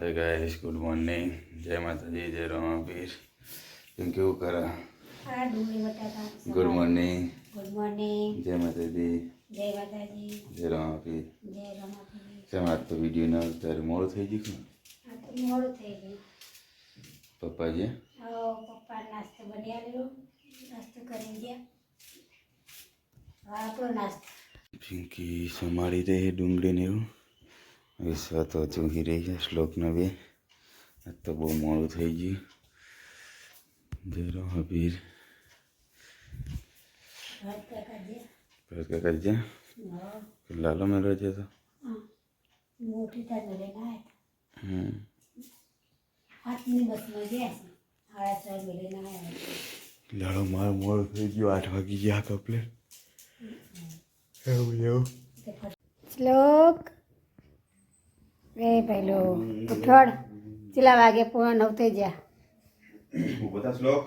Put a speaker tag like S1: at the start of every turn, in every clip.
S1: Hey guys, good morning. જય માતાજી, જય રમાપીર. કેવું કરે?
S2: આ ડુંગળી બટાકા.
S1: Good morning.
S2: Good morning.
S1: જય માતાજી.
S2: જય માતાજી.
S1: જય રમાપીર.
S2: જય રમાપીર.
S1: કેમ આજ તો વિડીયો ના ત્યારે મોડું થઈ ગયું?
S2: આ તો મોડું થઈ ગયું.
S1: પપ્પાજી?
S2: પપ્પા નાસ્તો બની આવ્યો. નાસ્તો કરી ગયા. આપણો નાસ્તો.
S1: પિંકી સંભાળી રહી ડુંગળી ને એવું. વિશ્વા તો ચૂકી રહી છે શ્લોકના બે. આજ તો બહુ મોડું થઈ ગયું. જય રમાપીર. કાકા લાલો મેળવા જતો
S2: મોટી થાય લઈને આવ્યા. હાથની બસમાં ગયા છે. 8:30 લઈને આવ્યા.
S1: લાડો મારું મોડું થઈ ગયું. 8 વાગી ગયા કપલે. એવું
S2: શ્લોક એ પહેલો ઉઠોડ ચેલા વાગે 9:30 થઈ ગયા.
S1: બધા શ્લોક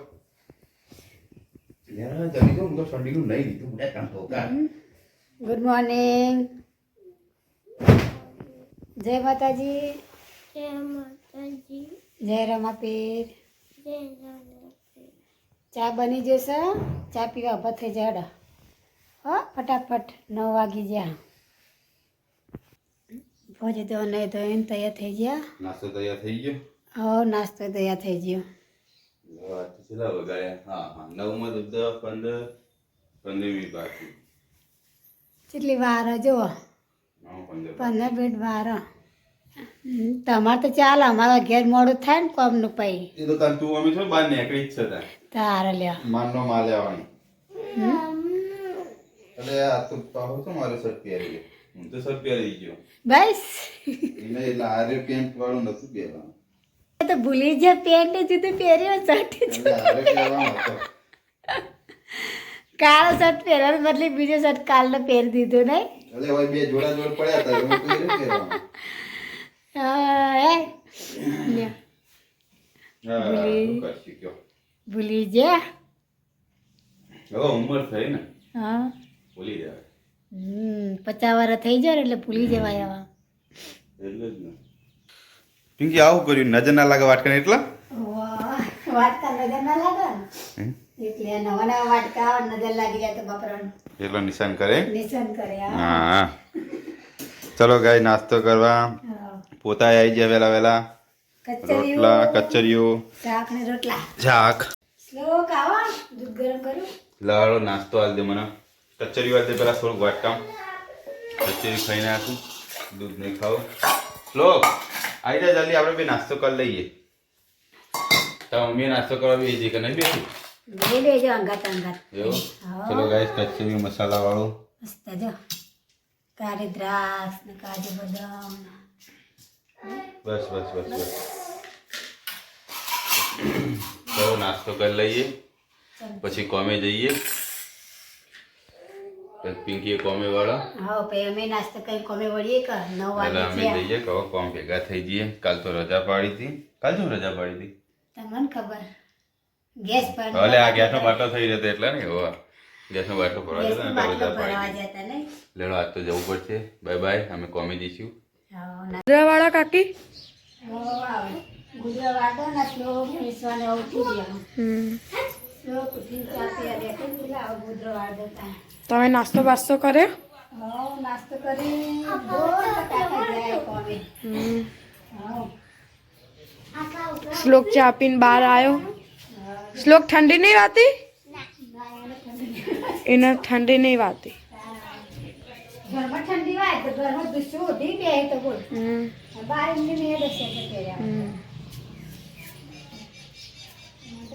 S1: યાર જલ્દી તો હું તો ઠંડીનું નહીં લીધું મોટા કામ તો કા.
S2: Good morning. જય માતાજી.
S3: જય માતાજી.
S2: જય રમાપીર.
S3: જય રમાપીર.
S2: ચા બની જશે. ચા પીવા ઊભા થઈ જાડા. હા ફટાફટ 9 વાગી ગયા. પહોંચી તો નહીં તો એને તૈયાર થઈ ગયા.
S1: નાસ્તો તૈયાર થઈ ગયો.
S2: હો નાસ્તો તૈયાર થઈ ગયો.
S1: ચલા વગાડ્યા. હા 9 માં 10 15 મિનિટ બાકી.
S2: કેટલી વાર જુઓ? 15 મિનિટ વાર. તમારે તો ચાલે. અમારા ઘેર મોડું થાય ને કોમનું પૈ.
S1: એ તો તાર તું અમે છો બહાર નીકળી જ છે
S2: તારે લ્યો
S1: માનનો માલ લેવાની. એટલે આ તો પાહો તો મારે શર્ટ પહેરી ગયો. હું તો શર્ટ પહેરી ગયો
S2: બસ.
S1: એને એટલે આરે પેન્ટ વાળું નતું પહેરવાનું.
S2: તો ભૂલી જ પેન્ટ જુદું પહેર્યો શર્ટ
S1: એટલે આરે પહેરવાનો હતો.
S2: કાળો શર્ટ પહેરવાનો બદલે બીજો શર્ટ કાલનો પહેરી દીધો નહીં.
S1: એટલે હવે બે જોડા જોડ પડ્યા હતા હું તો એને પહેરવાનું.
S2: ભૂલી જા.
S1: હવે ઉંમર થઈ ને
S2: હા
S1: ભૂલી જાય.
S2: 50 વર્ષ થઈ જાય એટલે ભૂલી જવાય. હવે
S1: એટલે જ ને. પિંકી આવું કર્યું નજર ના લાગે વાટકા એટલા
S2: વાટકા નજર ના લાગે ને એટલે નવા નવા વાટકા નજર લાગી જાય તો બાપરાનું
S1: એટલો નિશાન કરે.
S2: નિશાન કરે.
S1: હા ચલો ગાય નાસ્તો કરવા. પોતા આવી ગયા વેલા વેલા. રોટલા કચરીઓ
S2: શાક ને રોટલા
S1: શાક.
S2: શ્લોક આવો દૂધ ગરમ કરું.
S1: લાડો નાસ્તો આલ દે મને. કચરીઓ આલ દે પેલા થોડુંક વાટકામ. કચરી ખાઈને આખું દૂધ નહીં ખાવ. શ્લોક આવી જાય જલ્દી આપણે બે નાસ્તો કરી લઈએ. તો મમ્મી નાસ્તો કરવા બી જઈ કે નહીં બેસી
S2: લઈ લેજો અંગાત અંગાત.
S1: એવું ચલો ગાઈસ કચરી મસાલા વાળું
S2: મસ્ત જો કાળી દ્રાક્ષ ને કાજુ બદામ.
S1: બસ બસ બસ બસ ચલો નાસ્તો કરી લઈએ પછી કોમે જઈએ. પિંકી કોમે વાળા
S2: હા પછી અમે નાસ્તો કરી કોમે વળીએ કે 9 વાગે
S1: અમે જઈએ કહો કોમ ભેગા થઈ જઈએ. કાલ તો રજા પાડી હતી. કાલ શું રજા પાડી હતી
S2: તમને ખબર? ગેસ પર
S1: ભલે આ ગેસનો બાટલો થઈ રહ્યો એટલે ને એવો ગેસનો બાટલો ભરવા જતા ને રજા પાડી
S2: જતા નહીં.
S1: લેડો આજ તો જવું પડશે. બાય બાય અમે કોમે જઈશું.
S3: વાળા કાકી
S2: ગુજરાત વાળો ના શ્લોક વિશ્વાને ઉઠી ગયા. શ્લોક ઉઠીને ચા પીવા બેઠો એટલે આવો ગુજરાત વાળો હતા.
S3: તમે નાસ્તો બાસ્તો કર્યો?
S2: હા નાસ્તો કરી દોડ ફટાફટ જાય કોમે.
S3: શ્લોક ચા પીને બહાર આવ્યો. શ્લોક ઠંડી નહીં વાતી? એને ઠંડી નહીં વાતી.
S2: ઘરમાં ઠંડી વાય તો ઘરમાં દુસરું ઉઠી બે તો બોલ બહાર એમની મેં દસે તો કર્યા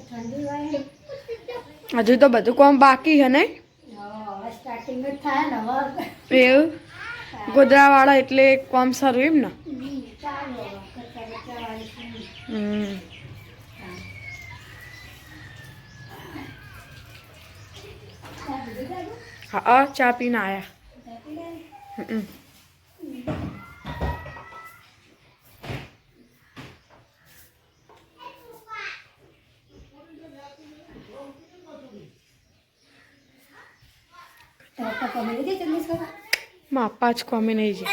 S2: ઠંડી વાય.
S3: હજુ તો બધું કામ બાકી છે ને?
S2: હવે સ્ટાર્ટિંગ જ થાય ને હવે.
S3: એવું ગોધરાવાળા એટલે કામ સારું એમ ને?
S2: ચાલો કચ્ચા કચ્ચા વાળી.
S3: હા ચા પીને આયા.
S2: માં
S3: 5 કોમી નહીં છે.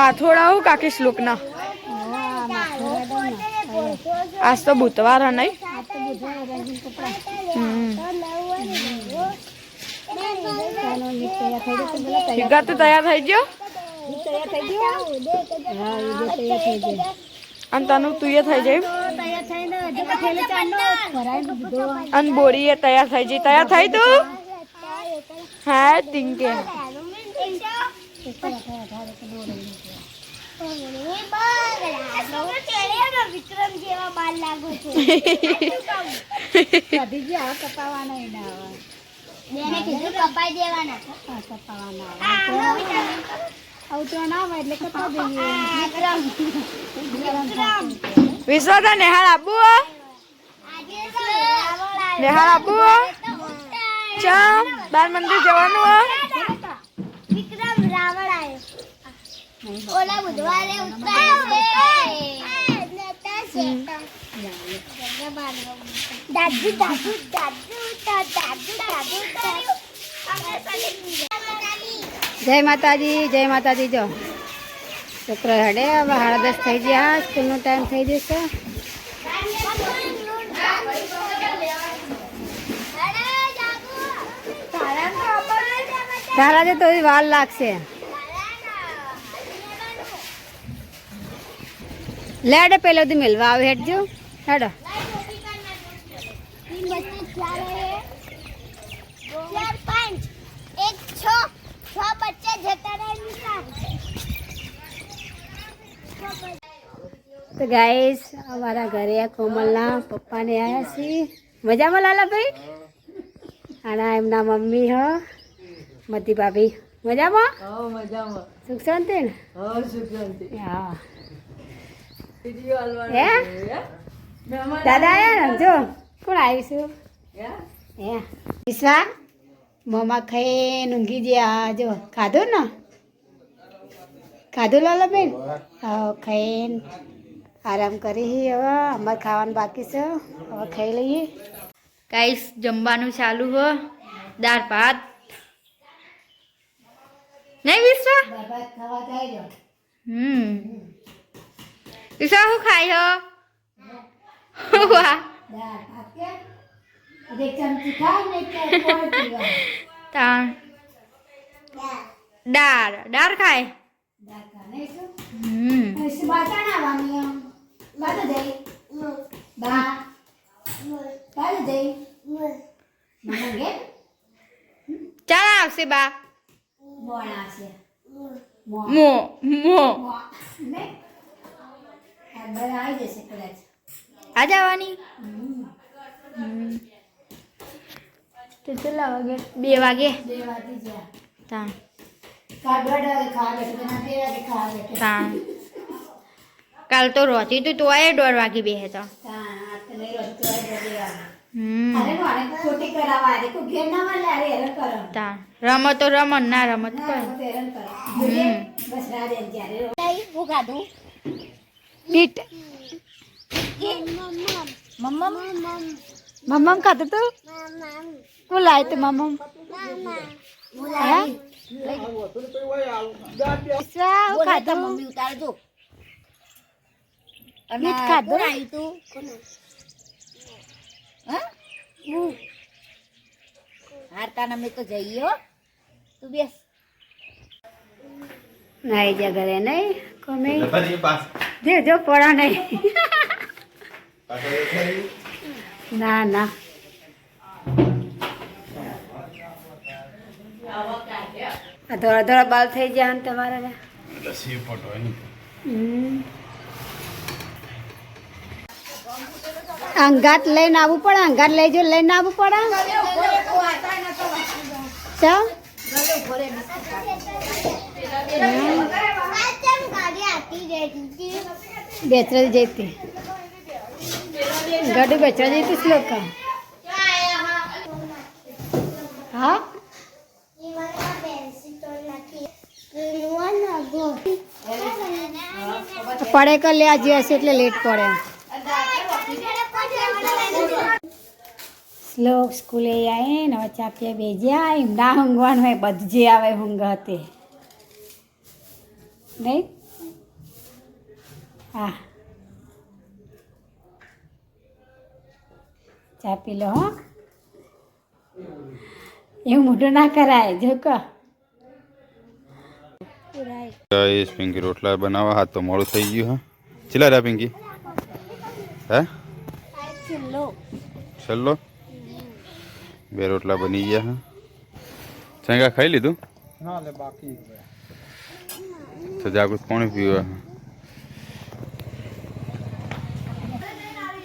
S3: માથોડાવું કાકી શ્લોકના
S2: હા માથું રેડો ને
S3: આજ તો બુધવાર હે નહીં
S2: આ તો બુધવાર રંગીન કપડા
S3: હમ
S2: ચાલો ઈ તૈયાર થઈ જશે બોલો
S3: ભેગા તો તૈયાર થઈ ગયો
S2: તૈયાર થઈ ગયો હા એ બે તૈયાર થઈ ગયો
S3: અને તનું તું એ થઈ જાય
S2: તૈયાર થઈને હજુ તો થેલે ચાંદો ભરાઈને દીધો
S3: અને બોરી એ તૈયાર થઈ જઈ તૈયાર થઈ તું હા ટિંકે
S4: વિક્રમ જેવા બાલ લાગુ છું
S2: કદી જે આ કપાવાના એના આવા
S4: બેને કીધું કપાઈ દેવાના
S2: આ કપાવાના આવું તો ના હોય એટલે કપા દઈએ
S3: વિશ્વા તો નેહાળ આપવું હો? નેહાળ આપવું હો? ચમ બાર મંદિર જવાનું હો?
S4: વિક્રમ રાવણ આવ્યો ઓલા બુધવારે ઉતરાયો છે દાદુ દાદુ દાદુ દાદુ દાદુ
S2: જય માતાજી જો છોકરો હેડે હવે 10:30 થઈ ગયા સ્કૂલનો ટાઈમ થઈ જશે તારા જે તો વાર લાગશે લેડે પેલો દી મિલવા આવે હેડજો હેડો
S4: बच्चे जता रहे
S2: તો ગાઈસ અમારા ઘરે આ કોમલના પપ્પાને આવ્યા છીએ મજામાં લાલાભાઈ અને એમના મમ્મી હ મતી ભાભી મજામાં સુખ શાંતિ ને હા હે દાદા આયા ને જો કોણ આવીશું હે વિશ્વા મોમાં ખાઈને ઊંઘી ગયા જો ખાધું ને ખાધું લાલાબેન હા ખાઈને આરામ કરી હવે અમારે ખાવાનું બાકી છે હવે ખાઈ લઈએ
S3: ગાઈસ જમવાનું ચાલુ હો દાળ ભાત નહીં વિશ્વા
S2: ખાવા જાય
S3: વિશ્વા શું ખાય હો વાહ
S2: એક ચમચી ખાય ને
S3: તાણ દાળ ખાય ચાલ આવશે બા મો આ જવાની કેટલા વાગે 2 વાગે તાણ કાલ તો રોતી તું તોય 1:30 વાગે બેહે તો તાણ રમતો રમત ના રમત
S4: હું ખાધું
S2: બીટ
S4: મમ્મા
S2: મમ્મ ખાતું તું કોણ લાય તું મમ્મ ખાધું
S4: મમ્મી ઉતારજો
S2: બીટ ખાધું
S4: હારતા અમે તો જઈએ હો તું બેસ
S2: નાઈ જા ઘરે નહીં કોમે
S1: લખા પાસ
S2: જો પડા નહીં
S1: પાછળ
S2: ના ના આ થોડા થોડા બાલ થઈ જાય ને તમારે ને
S1: દસી ફોટો એની
S2: અંગાત લઈને આવવું પડે અંગાત લઈ જો લઈને આવવું પડે ચા બેચરા જતી ગાડી બેચરા જતી શ્લોક હા પડે કર લે આજે હશે એટલે લેટ પડે શ્લોક સ્કૂલે આવે ને હવે ચા પીએ બેજ્યા એમ ના ઊંઘવાનું હોય બધું જે આવે ઊંઘ હતી નહીં હા ચા પી લો હો એવું મોઢું ના કરાય જો ક
S1: ગાઈસ પિંકી રોટલા બનાવવા હાથ તો મોડું થઈ ગયું હા ચલા રહ્યા પિંકી હે છેલ્લો બે રોટલા બની ગયા હા ચંગા ખાઈ લીધું તો જાગૃત પાણી પીવા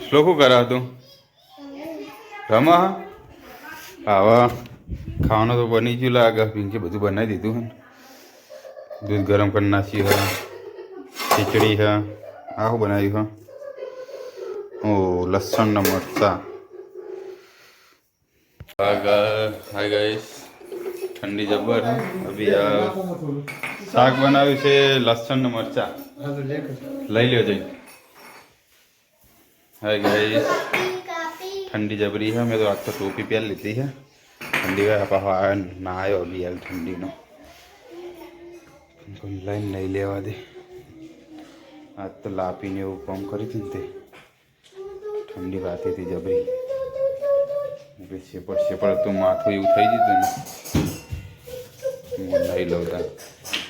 S1: શ્લોક શું કરા તું રમા હા ખાવાનું તો બની ગયું લાગે પિંકી બધું બનાવી દીધું હે दूध गरम करना चाहिए खिचड़ी है आहू बनाई है ओ लहसुन न मरचा हाय गाइस ठंडी जबर है अभी साग बनाव्યું છે લસણ ને મરચા લઈ લ્યો જઈ हाय गाइस ठंडी जबरी है मैं तो आज तो टोपी पहन लेती है ठंडी का पापा ना आयो अभी यार ठंडी नो लाइन नहीं लेवा दे आज तो लापी ने वो कम करी थी ते ठंडी बातें थी जबरी शेपड़ तो माथो એવું થઈ જતું ને નહીં લવતા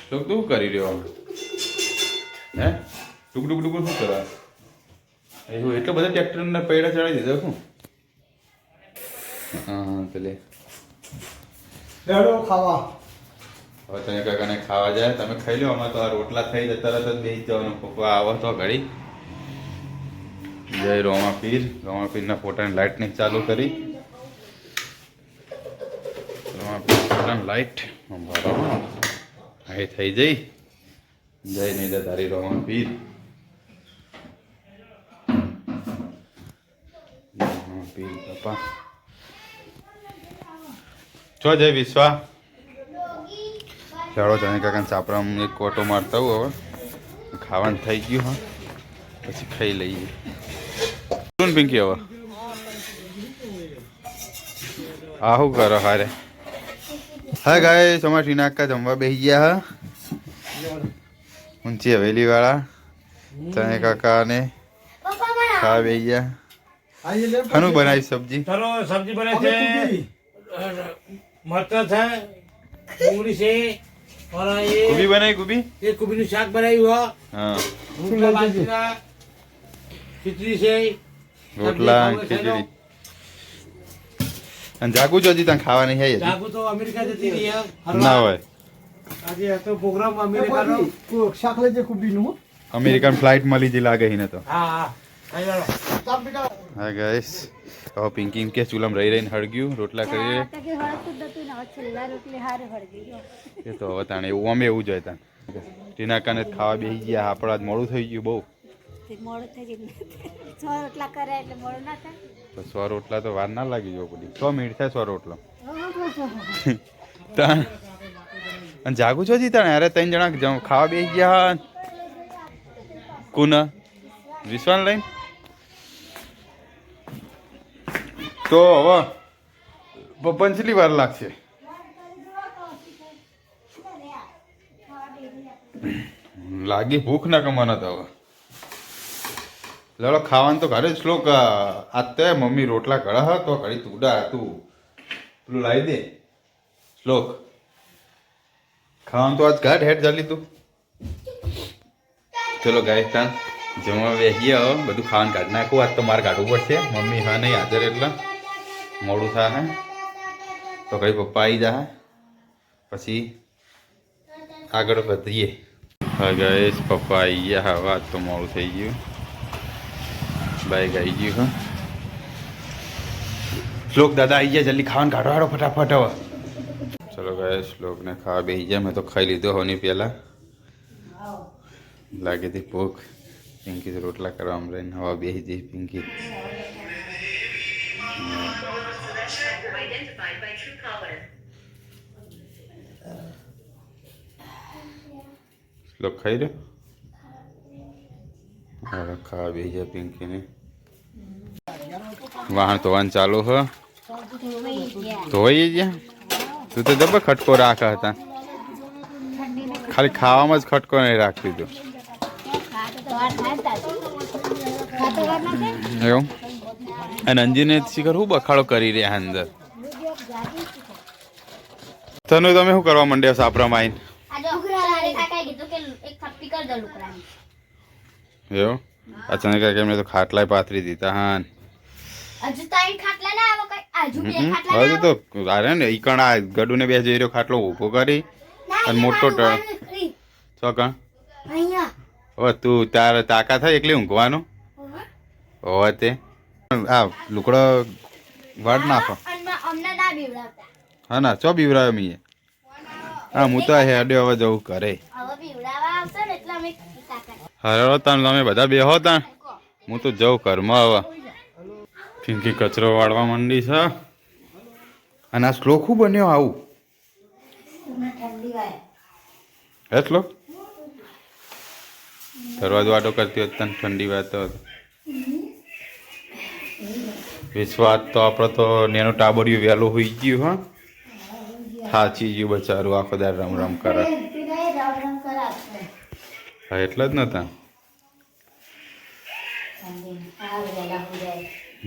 S1: તો તું કરી રહ્યો હે ટુક ટુક ટુક શું કરવા એવું એટલો બધા ટ્રેક્ટરને પૈડા ચડાવી દીધો શું હા તો લે
S5: ખાવા
S1: હવે તમે કાકાને ખાવા જાય તમે ખાઈ લો આમાં તો આ રોટલા થઈ જાય તરત જ બેસી જવાનું પપ્પા આવો તો ઘડી જય રોમાપીરના ફોટાની લાઇટ નહીં ચાલુ કરી રોમાપીર ફોટાની લાઇટ બરાબર અહીં થઈ જઈ જય નહીં જા તારી રોમાપીર પપ્પા ચો જય વિશ્વા ચાલો જાણે કાકાને ચાપડામાં એક કોટો મારતા હું હવે ખાવાનું થઈ ગયું હા પછી ખાઈ લઈએ શું પિંકી હવે આવું કરો હારે હા ગાય સમાટી નાખા જમવા બેસી ગયા હા ઊંચી હવેલી વાળા જાણે કાકા ને ખાવા બેસી ગયા ખાનું બનાવી સબ્જી
S5: ચલો સબ્જી બને છે મરચા છે ડુંગળી છે और ये
S1: गोभी बनाई गोभी
S5: ये गोभी નું શાક બનાવ્યું હા
S1: हाँ
S5: રોટલા બાજરીના ખીચડી છે
S1: રોટલા ખીચડી અને જાગુ જો હજી ત્યાં ખાવા નહીં આવી
S5: જાગુ તો અમેરિકા જતી રહી
S1: ના હોય
S5: આજે હતો પ્રોગ્રામ અમેરિકાનો
S6: શાક લેજે કુબીનું
S1: અમેરિકન ફ્લાઇટ મળી જ લાગે હી ને તો
S5: હા હા આઈ વાળો
S1: હા ગાઈસ હવે પિંકી કે ચૂલામ રહી રહીને હળગ્યું રોટલા કરી
S2: હળગતું જ હતું ને હવે છેલ્લા રોટલી હારે હળગી ગયો
S1: એ તો હવે તાણે એવું અમે એવું જોઈએ તાણ ટીના કાને ખાવા બેસી ગયા આપણે આજ મોડું થઈ ગયું બહુ
S2: મોડું થઈ ગયું 6 રોટલા કર્યા એટલે મોડું ના થાય
S1: તો 100 રોટલા તો વાર ના લાગી જો પડી 100 મિનિટ થાય 100 રોટલા તાણ અને જાગું છો જી તાણે અરે 3 જણા ખાવા બેસી ગયા કોના વિશ્વાન લઈને તો હવે પપ્પાને કેટલી વાર લાગશે લાગી ભૂખ ના કમાના તો હવે લડો ખાવાનું તો ઘરે જ શ્લોક આ તો મમ્મી રોટલા કળા તો ઘડી તુડા તું પેલું લાવી દે શ્લોક ખાવાનું તો આજ ઘાટ હેઠ ચાલી તું ચલો ગાય તાન જમવા બેસીએ હવે બધું ખાવાનું કાઢી નાખું આજ તો મારે કાઢવું પડશે મમ્મી હા નહીં હાજર એટલે મોડું થાય તો કઈ પપ્પા આવી જાય પછી આગળ વધીએ હા ગાઈસ પપ્પા આવી ગયા હવે આજ તો મોડું થઈ ગયું બાઈક આવી ગયું હા શ્લોક દાદા આવી ગયા જલ્દી ખાવાનું કાઢવાડો ફટાફટ હવે ચલો ગાઈસ શ્લોકને ખાવા બેસી ગયા મેં તો ખાઈ લીધો હોની પહેલાં લાગે હતી ભૂખ પિંકી રોટલા કરવામાં રહીને હવા બેસી જઈ પિંકી શ્લોક ખાઈ રહ્યો હવે ખાવા બેસી જાય પિંકીને વાહન ધોવાનું ચાલુ હ ધોઈ ગયા તું તો જબર ખટકો રાખા હતા ખાલી ખાવામાં જ ખટકો નહીં રાખતી તું
S4: સવાર થાય તાજી ખાતો વાર ના થાય
S1: એવું અને અંજીને શિખર હું બખાડો કરી રહ્યા અંદર તને તમે શું કરવા માંડ્યા સાપરામાં આવીને એવું અચાનક એમને તો ખાટલાય પાથરી દીધા હા હજુ તો અરે ને ઈકણ આ ગડુને બે જઈ રહ્યો ખાટલો ઊભો કરી અને મોટો ચોકણ હવે તું તારે તાકાત થાય એકલી ઊંઘવાનું હવે તે આ લુકડો વાડ નાખો હા ના ચો બીવરાયો મીએ હા હું તો હેડ્યો હવે જવું કરે હરો તમે બધા બેહો તા હું તો જઉં ઘરમાં હવે પિંકી કચરો વાળવા માંડી છે અને આ શ્લોક શું બન્યો આવું એટલો દરવાજો વાટો કરતી હોત તને ઠંડી વાતો વિશ્વાસ તો આપણે તો નેનું ટાબરિયું વહેલું હોઈ ગયું હા થાચી ગયું બચારું આખો દાર રમ રમ કરે હા એટલે જ નતા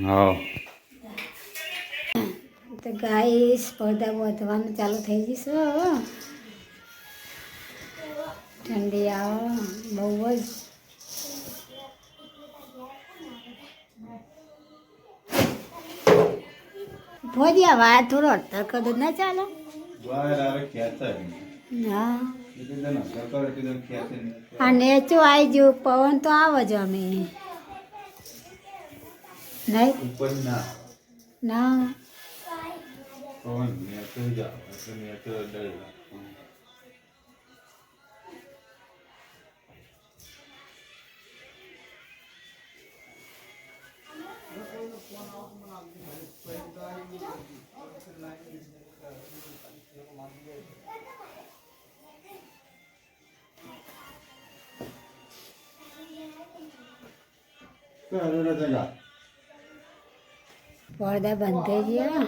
S1: હા
S2: તો ગાઈસ પડદા વધવાનું ચાલુ થઈ જશે હવે ઠંડી આવે બહુ જ ભોજિયા વાર થોડો અડધર કદો ના ચાલે હા આ નેચો આવી ગયો પવન તો આવે જ અમે નહીં ના પડદા બંધ થઈ ગયા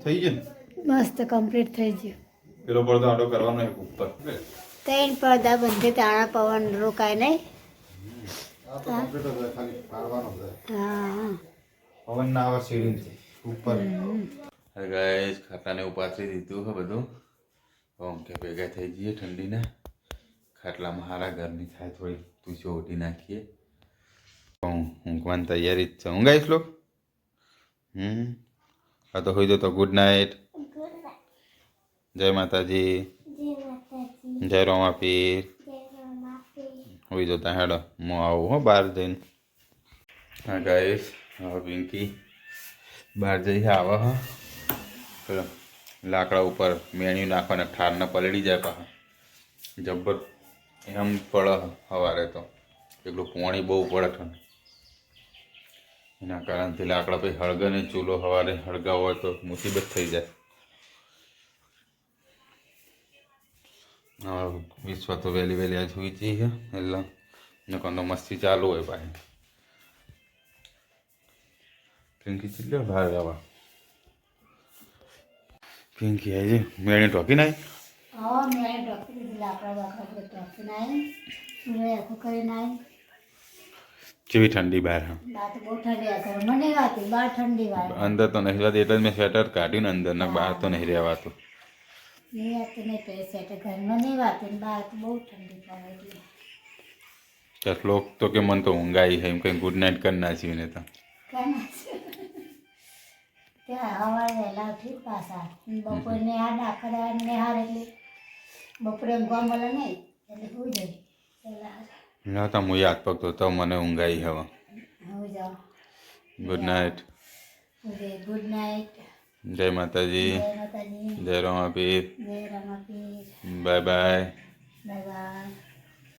S1: થઈ ગયું
S2: મસ્ત કમ્પ્લીટ થઈ ગયું
S1: પેલો પડદો આડો કરવાનો એક ઉપર
S2: ત્રણ પડદા બંધ તાણા પવન રોકાય નહીં હા
S1: પવન ના આવે સીડી ઉપર ગાઈસ ખાટલાને ઉપાથરી દીધું છે બધું ઓમ કે ભેગા થઈ જઈએ ઠંડીના ખાટલામાં હારા ગરમી થાય થોડી તુચો ઉઠી નાખીએ ઊંઘવાની તૈયારી જ છે ઊંઘાઈશ લોક હા તો હોય તો ગુડ નાઇટ જય માતાજી જય રોમાપીર હોય જતા હેડો હું આવું હો બહાર જઈને હા ગાઈસ હવે પિંકી બહાર જઈ આવે હા પેલો લાકડા ઉપર મેણ્યું નાખવાને ઠારને પલળી જાય પાછા જબ્બર એમ પડે સવારે તો એટલું પોણી બહુ પડે ઠંડ એના કારણથી લાકડા પછી હળગે ને ચૂલો સવારે હળગાવો હોય તો મુસીબત થઈ જાય વિશ્વ તો વહેલી વહેલી આજ સુઈ જઈ છે એટલે નકર તો મસ્તી ચાલુ હોય પાછી પિંકી ચીલ્યો બહાર જવા પિંકી આવી મેળી ટોકી નાઈ
S2: હા મેં ડોક્ટર દીધી લાકડા બાકડા ડોક્ટર નાઈ મેં આખું કરી નાઈ
S1: કેવી ઠંડી બહાર હા
S2: બહાર તો બહુ ઠંડી આ ઘરમાં નહીં વાતી બહાર ઠંડી વાય
S1: અંદર તો નહીં રહેવાતી એટલે જ મેં સ્વેટર કાઢ્યું ને અંદર ના બહાર તો નહીં રહેવાતું
S2: નહીં વાતી નહીં પહેરી સેટ ઘરમાં નહીં વાતી બહાર તો બહુ ઠંડી પડે એટલે
S1: ત્યાં લોક તો કે મને તો ઊંઘ આવી છે એમ કંઈ ગુડ નાઇટ કરી નાખ્યું ને તો
S2: ત્યાં સવારે વહેલા ઉઠી પાછા બપોરે નેહાર આખા નેહાર એટલે બપોરે ઊંઘવા મળે નહીં એટલે સુઈ જાય પહેલાં
S1: ના તો હું યાદ પકતો તો મને ઊંઘ આવી હવે
S2: હું જાઉં
S1: ગુડ નાઇટ
S2: ગુડ નાઇટ
S1: જય માતાજી
S2: જય માતાજી
S1: જય રોમાપીર
S2: જય રમાપીર
S1: બાય બાય
S2: બાય બાય